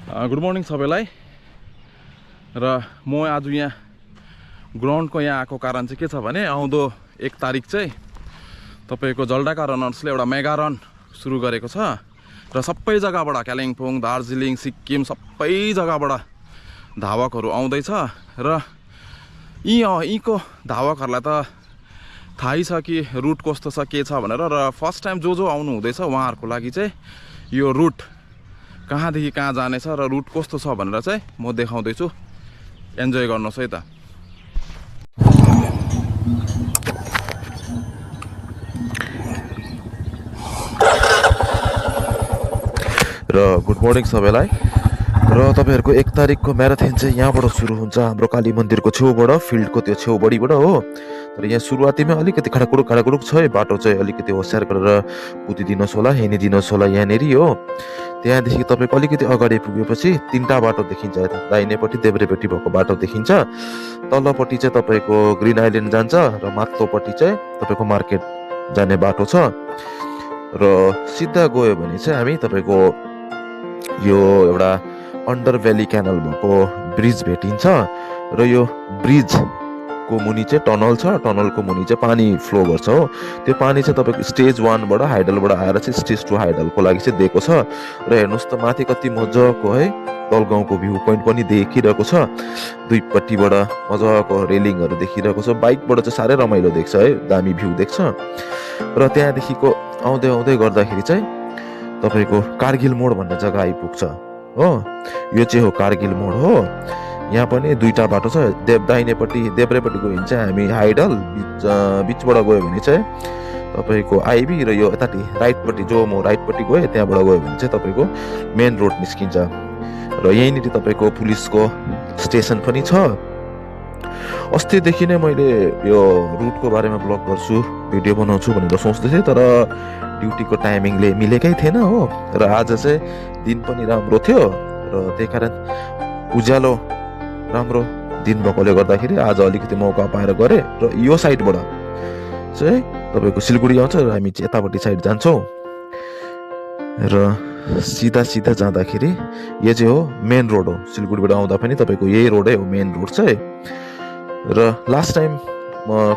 Good morning सबैलाई। र म आज यहाँ ग्राउन्डको यहाँ आएको कारण चाहिँ के छ भने आउँदो 1 तारिक चाहिँ तपाईँको जलढाका रनर्सले एउटा मेगा रन सुरु गरेको छ र सबै जग्गाबाट कालिम्पोङ, दार्जिलिङ, सिक्किम सबै जग्गाबाट धावकहरू आउँदैछ र यीको धावकहरूलाई त थाहै छ कि रुट कस्तो छ के छ भनेर। र फर्स्ट टाइम जो आउनु हुँदैछ उहाँहरूको लागि चाहिँ यो रुट कहाँदेखि कहाँ जानेछ र रुट कस्तो छ भनेर चाहिँ म देखाउँदैछु। एन्जोय गर्नुहोस् है त। र गुड मर्निङ सबैलाई। र तपाईहरुको 1 तारिकको म्याराथन चाहिँ यहाँबाट सुरु हुन्छ, हाम्रो काली मन्दिरको छेउबाट, फिल्डको त्यो छेउबडीबाट हो। तर यहाँ सुरुवातीमा अलिकति खडाकुडुक छ, बाटो चाहिँ अलिकति होसियार गरेर कुदिदिनुहोस् होला, हिँडिदिनुहोस् होला यहाँनेरि हो। त्यहाँदेखि तपाईको अलिकति अगाडि पुगेपछि 3टा बाटो देखिन्छ। दाहिनेपट्टि देब्रेपट्टि भएको बाटो देखिन्छ। तल्लोपट्टि चाहिँ तपाईको ग्रिन आइल्यान्ड जान्छ र माथिल्लोपट्टि चाहिँ तपाईको मार्केट जाने बाटो छ। र सिधा गयो भने चाहिँ हामी तपाईको यो एउटा अन्डर भ्याली क्यानल भएको ब्रिज भेटिन्छ र यो ब्रिजको मुनि चाहिँ टनल छ। टनलको मुनि चाहिँ पानी फ्लो गर्छ हो। त्यो पानी चाहिँ तपाईको स्टेज 1 बाट हाइडलबाट आएर चाहिँ स्टेज 2 हाइडलको लागि चाहिँ दिएको छ। र हेर्नुहोस् त माथि कति मजाको है दलगाउँको भ्यू पोइन्ट पनि देखिरहेको छ। दुईपट्टिबाट मजाको रेलिङहरू देखिरहेको छ। बाइकबाट चाहिँ साह्रै रमाइलो देख्छ है, दामी भ्यू देख्छ। र त्यहाँदेखिको आउँदै गर्दाखेरि चाहिँ तपाईको कारगिल मोड भन्ने जग्गा आइपुग्छ हो। यो चाहिँ हो कारगिल मोड हो। यहाँ पनि 2टा बाटो छ। दाहिनेपट्टि देब्रेपट्टि गयो भने चाहिँ हामी हाइडल, बिचबाट गयो भने चाहिँ तपाईको आइबी, र यो यतापट्टि राइटपट्टि जो म राइटपट्टि गएँ त्यहाँबाट गयो भने चाहिँ तपाईको मेन रोड निस्किन्छ। र यहीँनिर तपाईको पुलिसको स्टेसन पनि छ। अस्तिदेखि नै मैले यो रुटको बारेमा ब्लग गर्छु, भिडियो बनाउँछु भनेर सोच्दै थिएँ, तर ड्युटीको टाइमिङले मिलेकै थिएन हो। र आज चाहिँ दिन पनि राम्रो थियो र त्यही कारण उज्यालो राम्रो दिन भएकोले गर्दाखेरि आज अलिकति मौका पाएर गरेँ। र यो साइडबाट चाहिँ तपाईको सिलगढी आउँछ र हामी चाहिँ यतापट्टि साइड जान्छौँ। र सिधा जाँदाखेरि यो चाहिँ हो मेन रोड हो। सिलगढीबाट आउँदा पनि तपाईको यही रोडै हो, मेन रोड चाहिँ। र लास्ट टाइम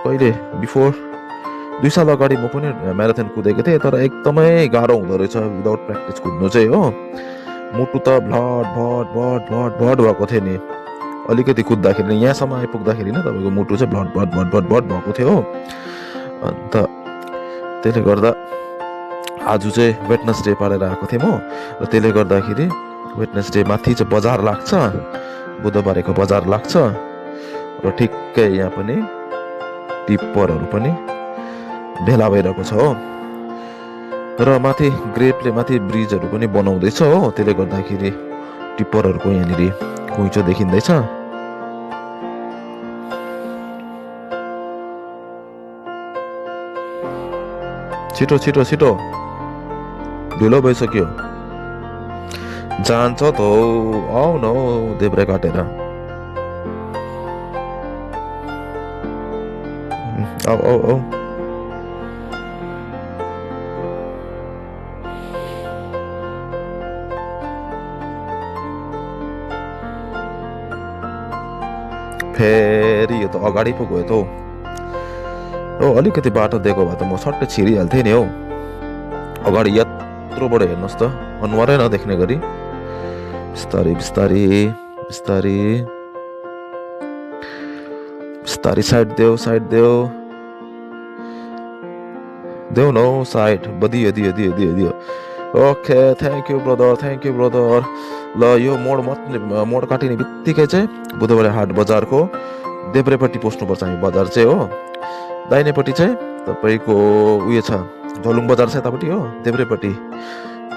कहिले बिफोर 2 साल अगाडि म पनि म्याराथन कुदेको थिएँ, तर एकदमै गाह्रो हुँदो रहेछ विदाउट प्र्याक्टिस कुद्नु चाहिँ हो। मुटु त भट भएको थियो नि। अलिकति कुद्दाखेरि यहाँसम्म आइपुग्दाखेरि नै तपाईँको मुटु चाहिँ भट भएको थियो हो। अन्त त्यसले गर्दा आज चाहिँ वेडनेसडे पारेर आएको थिएँ म। र त्यसले गर्दाखेरि वेडनेसडे माथि चाहिँ बजार लाग्छ, बुधबारको बजार लाग्छ। र ठिक्कै यहाँ पनि टिप्परहरू पनि भेला भइरहेको छ हो। र माथि ग्रेपले माथि ब्रिजहरू पनि बनाउँदैछ हो। त्यसले गर्दाखेरि टिप्परहरूको यहाँनिर कुइचो देखिँदैछ। छिटो ढिलो भइसक्यो। जान्छ त आउ न हौ देब्रे काटेर। आउ फेरि यो त अगाडि पो गयो त हौ। अलिकति बाटो दिएको भए त म सट्टै छिरिहाल्थेँ नि हौ। अगाडि यत्रोबाट हेर्नुहोस् त, अनुहारै नदेख्ने गरी बिस्तारी साइड देऊ न हौ, साइड दियो। Okay, thank you brother. ल यो मोड काटिने बित्तिकै चाहिँ बुधबारे हाट बजारको देब्रेपट्टि पस्नुपर्छ हामी। बजार चाहिँ हो दाहिनेपट्टि चाहिँ तपाईँको उयो छ, झलुङ बजार छ यतापट्टि हो। देब्रेपट्टि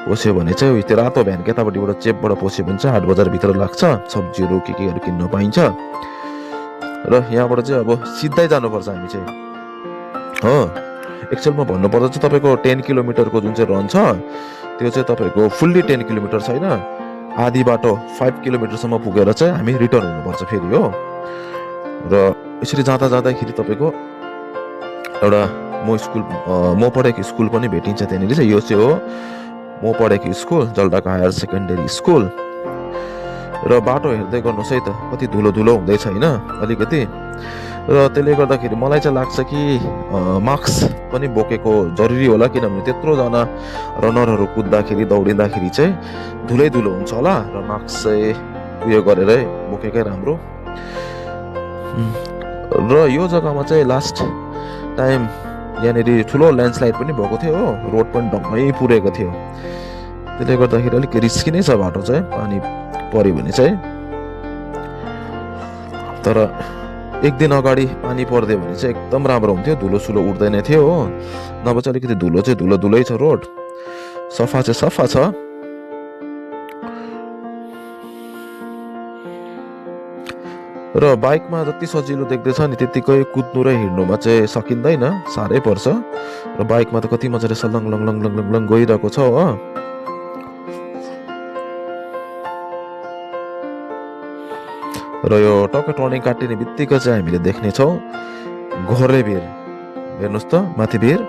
पस्यो भने चाहिँ त्यो रातो भ्यान के यतापट्टिबाट चेपबाट पस्यो भने चाहिँ हाट बजारभित्र लाग्छ। सब्जीहरू केहरू किन्न पाइन्छ। र यहाँबाट चाहिँ अब सिधै जानुपर्छ हामी चाहिँ हो। एक्चुअलमा भन्नुपर्दा चाहिँ तपाईँको 10 किलोमिटरको जुन चाहिँ रन छ त्यो चाहिँ तपाईँको फुल्ली 10 किलोमिटर छैन, आधी बाटो 5 किलोमिटरसम्म पुगेर चाहिँ हामी रिटर्न हुनुपर्छ फेरि हो। र यसरी जाँदाखेरि तपाईँको एउटा म पढेको स्कुल पनि भेटिन्छ त्यहाँनिर चाहिँ। यो चाहिँ हो म पढेको school, Jaldhaka higher secondary school. र बाटो हेर्दै गर्नुहोस् है त कति धुलो धुलो हुँदैछ होइन अलिकति। र त्यसले गर्दाखेरि मलाई चाहिँ लाग्छ कि मास्क पनि बोकेको जरुरी होला, किनभने त्यत्रोजना रनरहरू कुद्दाखेरि दौडिँदाखेरि चाहिँ धुलै धुलो हुन्छ होला, र मास्क चाहिँ उयो गरेरै बोकेकै राम्रो। र यो जग्गामा चाहिँ लास्ट टाइम यहाँनिर ठुलो ल्यान्डस्लाइड पनि भएको थियो हो, रोड पनि डम्मै पुरेको थियो। त्यसले गर्दाखेरि अलिक रिस्की नै छ बाटो चाहिँ, पानी पऱ्यो भने चाहिँ। तर एक दिन अगाडि पानी परिदियो भने चाहिँ एकदम राम्रो हुन्थ्यो, धुलो सुलो उड्दैन थियो हो, नभए चाहिँ अलिकति धुलो चाहिँ धुलो धुलै छ, रोड सफा चाहिँ सफा छ। र बाइकमा जति सजिलो देख्दैछ नि त्यतिकै कुद्नु र हिँड्नुमा चाहिँ सकिँदैन, साह्रै पर्छ। र बाइकमा त कति मजाले सलङ लङ लङ लङ लङ लङ गइरहेको छ हो। र यो टक्क टर्निङ काटिने बित्तिकै चाहिँ हामीले देख्नेछौँ घोरे भिर। हेर्नुहोस् त माथि भिर,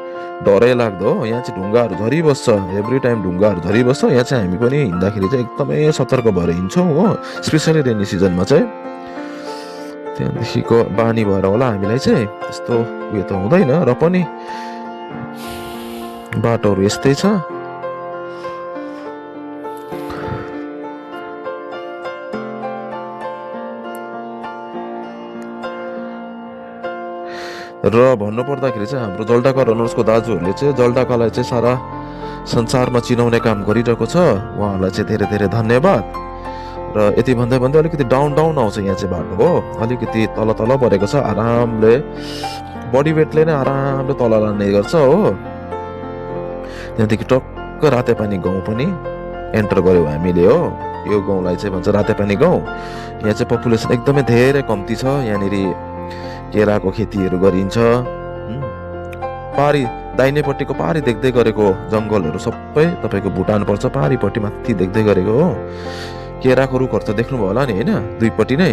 डरै लाग्दो हो, यहाँ चाहिँ ढुङ्गाहरू झरिबस्छ, एभ्री टाइम ढुङ्गाहरू झरिबस्छ। यहाँ चाहिँ हामी पनि हिँड्दाखेरि चाहिँ एकदमै सतर्क भएर हिँड्छौँ हो, स्पेसली रेनी सिजनमा चाहिँ। त्यहाँदेखिको बानी भएर होला हामीलाई चाहिँ त्यस्तो उयो त हुँदैन, र पनि बाटोहरू यस्तै छ। र भन्नुपर्दाखेरि चाहिँ हाम्रो जलढका रनर्सको दाजुहरूले चाहिँ जलढकालाई चाहिँ सारा संसारमा चिनाउने काम गरिरहेको छ, उहाँहरूलाई चाहिँ धेरै धेरै धन्यवाद। र यति भन्दै भन्दै अलिकति डाउन डाउन आउँछ यहाँ चाहिँ बाटो हो, अलिकति तल तल परेको छ, आरामले बडी वेटले नै आरामले तल लाने गर्छ हो। त्यहाँदेखि टक्क रातेपानी गाउँ पनि एन्टर गऱ्यौँ हामीले हो। यो गाउँलाई चाहिँ भन्छ रातेपानी गाउँ। यहाँ चाहिँ पपुलेसन एकदमै धेरै कम्ती छ, यहाँनिर केराको खेतीहरू गरिन्छ। पारी दाहिनेपट्टिको पारी देख्दै गरेको जङ्गलहरू सबै तपाईँको भुटान पर्छ, पारिपट्टि माथि देख्दै गरेको हो केराको रुखहरू त देख्नुभयो होला नि होइन, दुईपट्टि नै।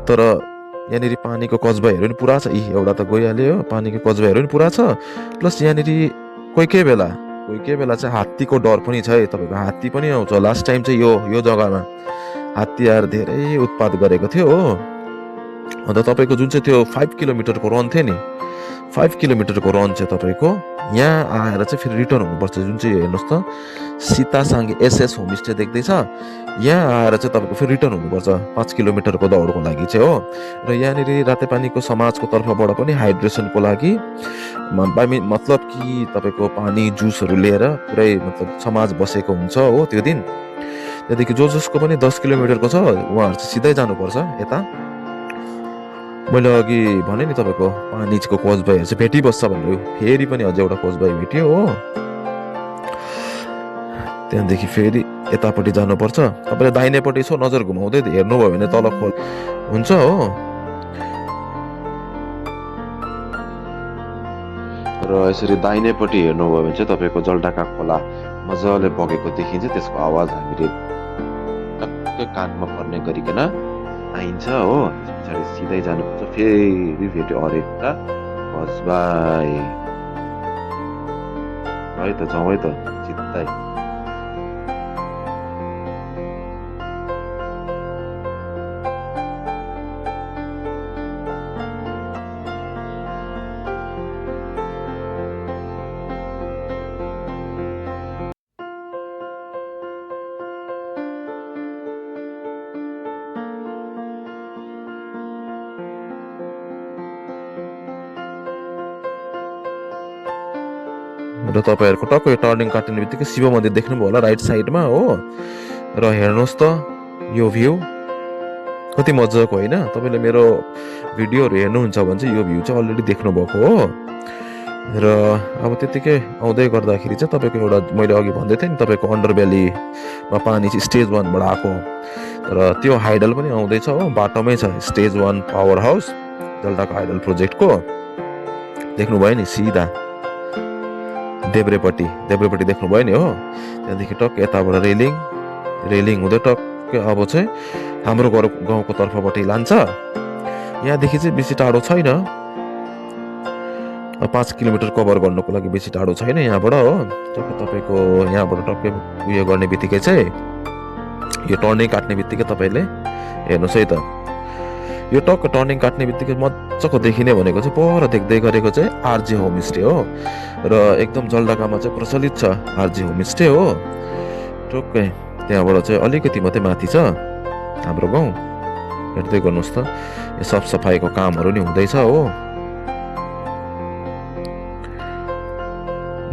तर यहाँनिर पानीको कजबाहरू पनि पुरा छ, एउटा त गइहाल्यो हो, पानीको कजबाहरू पनि पुरा छ। प्लस यहाँनिर कोही कोही बेला चाहिँ हात्तीको डर पनि छ है, तपाईँको हात्ती पनि आउँछ। लास्ट टाइम चाहिँ यो जग्गामा हात्ती आएर धेरै उत्पात गरेको थियो हो। अन्त तपाईँको जुन चाहिँ त्यो 5 किलोमिटरको रन थियो नि, 5 किलोमिटरको रन चाहिँ तपाईँको यहाँ आएर चाहिँ फेरि रिटर्न हुनुपर्छ। जुन चाहिँ हेर्नुहोस् त सीतासाङ्गे एसएस होमस्टे देख्दैछ, यहाँ आएर चाहिँ तपाईँको फेरि रिटर्न हुनुपर्छ 5 किलोमिटरको दौडको लागि चाहिँ हो। र यहाँनिर रातेपानीको समाजको तर्फबाट पनि हाइड्रेसनको लागि मतलब कि तपाईँको पानी जुसहरू लिएर पुरै मतलब समाज बसेको हुन्छ हो त्यो दिन। त्यहाँदेखि जसको पनि 10 किलोमिटरको छ उहाँहरू चाहिँ सिधै जानुपर्छ यता। मैले अघि भने नि तपाईँको पानीको कोचबाईहरू चाहिँ भेटिबस्छ भनेर, फेरि पनि अझै एउटा कोचबाई भेट्यो हो। त्यहाँदेखि फेरि यतापट्टि जानुपर्छ। तपाईँले दाहिनेपट्टि यसो नजर घुमाउँदै हेर्नुभयो भने तल खोल हुन्छ हो। र यसरी दाहिनेपट्टि हेर्नुभयो भने चाहिँ तपाईँको जलढका खोला मजाले बगेको देखिन्छ, त्यसको आवाज हामीले टक्कै कानमा पर्ने गरिकन आइन्छ हो। त्यस पछाडि सिधै जानुपर्छ, फेरि भेट्यो अरेटा कसबाई है त, जाउँ है त सिधै। र तपाईँहरूको टक्कै टर्निङ काट्ने बित्तिकै शिव मन्दिर देख्नुभयो होला राइट साइडमा हो। र हेर्नुहोस् त यो भ्यू कति मजाको होइन। तपाईँले मेरो भिडियोहरू हेर्नुहुन्छ भने चाहिँ यो भ्यू चाहिँ अलरेडी देख्नुभएको हो। र अब त्यतिकै आउँदै गर्दाखेरि चाहिँ तपाईँको एउटा मैले अघि भन्दै थिएँ नि तपाईँको अन्डरभ्यालीमा पानी चाहिँ स्टेज 1बाट आएको, र त्यो हाइडल पनि आउँदैछ हो, बाटोमै छ stage 1 power house Jaldhaka hydel प्रोजेक्टको। देख्नुभयो नि सिधा देब्रेपट्टि देख्नुभयो नि हो। त्यहाँदेखि टक्क यताबाट रेलिङ हुँदै टक्कै अब चाहिँ हाम्रो गाउँको तर्फबाटै लान्छ। यहाँदेखि चाहिँ बेसी टाढो छैन, 5 किलोमिटर कभर गर्नको लागि बेसी टाढो छैन यहाँबाट हो। टक्क तपाईँको यहाँबाट टक्कै उयो गर्ने बित्तिकै चाहिँ यो टर्निङ काट्ने बित्तिकै तपाईँले हेर्नुहोस् है त, यो टक्क टर्निङ काट्ने बित्तिकै मजाको देखिने भनेको चाहिँ पर देख्दै गरेको चाहिँ आरजे होमस्टे हो र एकदम जलढकामा चाहिँ प्रचलित छ आरजे होमस्टे हो। टक्कै त्यहाँबाट चाहिँ अलिकति मात्रै माथि छ हाम्रो गाउँ। हेर्दै गर्नुहोस् त, यो सफसफाइको कामहरू नि हुँदैछ हो।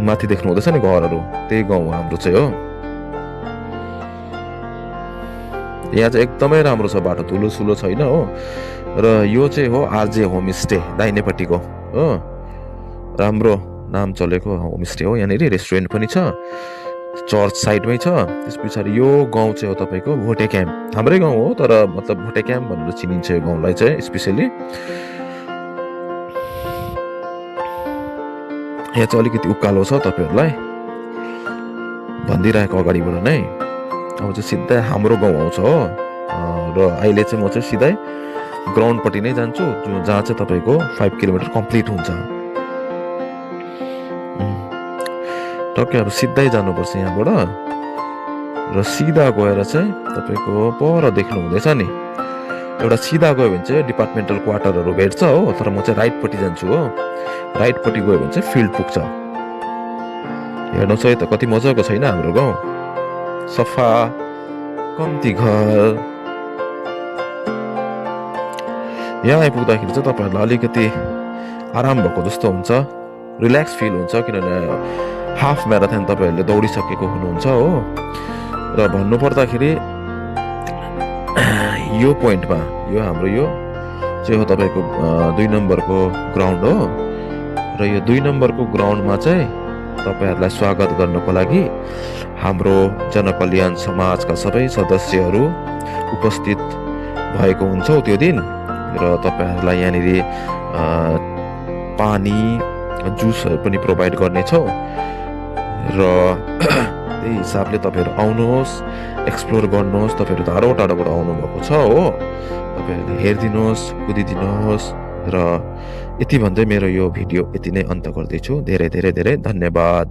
माथि देख्नु हुँदैछ नि घरहरू, त्यही गाउँ हाम्रो चाहिँ हो। यहाँ चाहिँ एकदमै राम्रो छ, बाटो धुलो सुलो छैन हो। र यो चाहिँ हो आरजे होमस्टे दाहिनेपट्टिको हो, राम्रो नाम चलेको होमस्टे हो। यहाँनिर रेस्टुरेन्ट पनि छ, चर्च साइडमै छ। त्यस पछाडि यो गाउँ चाहिँ हो तपाईँको भोटे क्याम्प, हाम्रै गाउँ हो तर मतलब भोटे क्याम्प भनेर चिनिन्छ यो गाउँलाई चाहिँ स्पेसली। यहाँ चाहिँ अलिकति उकालो छ तपाईँहरूलाई भनिदिइरहेको अगाडिबाट नै। अब चाहिँ सिधै हाम्रो गाउँ आउँछ हो। र अहिले चाहिँ म चाहिँ सिधै ग्राउन्डपट्टि नै जान्छु, जहाँ चाहिँ तपाईँको 5 किलोमिटर कम्प्लिट हुन्छ। टक्कै अब सिधै जानुपर्छ यहाँबाट र सिधा गएर चाहिँ तपाईँको पर देख्नु हुँदैछ नि, एउटा सिधा गयो भने चाहिँ डिपार्टमेन्टल क्वार्टरहरू भेट्छ हो। तर म चाहिँ राइटपट्टि जान्छु हो, राइटपट्टि गयो भने चाहिँ फिल्ड पुग्छ। हेर्नुहोस् है त कति मजाको छैन हाम्रो गाउँ, सफा कम्ती घर। यहाँ आइपुग्दाखेरि चाहिँ तपाईँहरूलाई अलिकति आराम भएको जस्तो हुन्छ, रिल्याक्स फिल हुन्छ, किनभने हाफ म्याराथन तपाईँहरूले दौडिसकेको हुनुहुन्छ हो। र भन्नुपर्दाखेरि यो पोइन्टमा यो हाम्रो यो चाहिँ हो तपाईँको 2 नम्बरको ग्राउन्ड हो। र यो 2 नम्बरको ग्राउन्डमा चाहिँ तपाईँहरूलाई स्वागत गर्नको लागि हाम्रो जनकल्याण समाजका सबै सदस्यहरू उपस्थित भएको हुन्छौँ त्यो दिन। र तपाईँहरूलाई यहाँनिर पानी जुसहरू पनि प्रोभाइड गर्नेछौँ। र त्यही हिसाबले तपाईँहरू आउनुहोस्, एक्सप्लोर गर्नुहोस्। तपाईँहरू टाढो टाढोबाट आउनुभएको छ हो, तपाईँहरूले हेरिदिनुहोस्, कुदिदिनुहोस्। र यति भन्दै मेरो यो भिडियो यति नै अन्त गर्दैछु। धेरै धेरै धेरै धन्यवाद।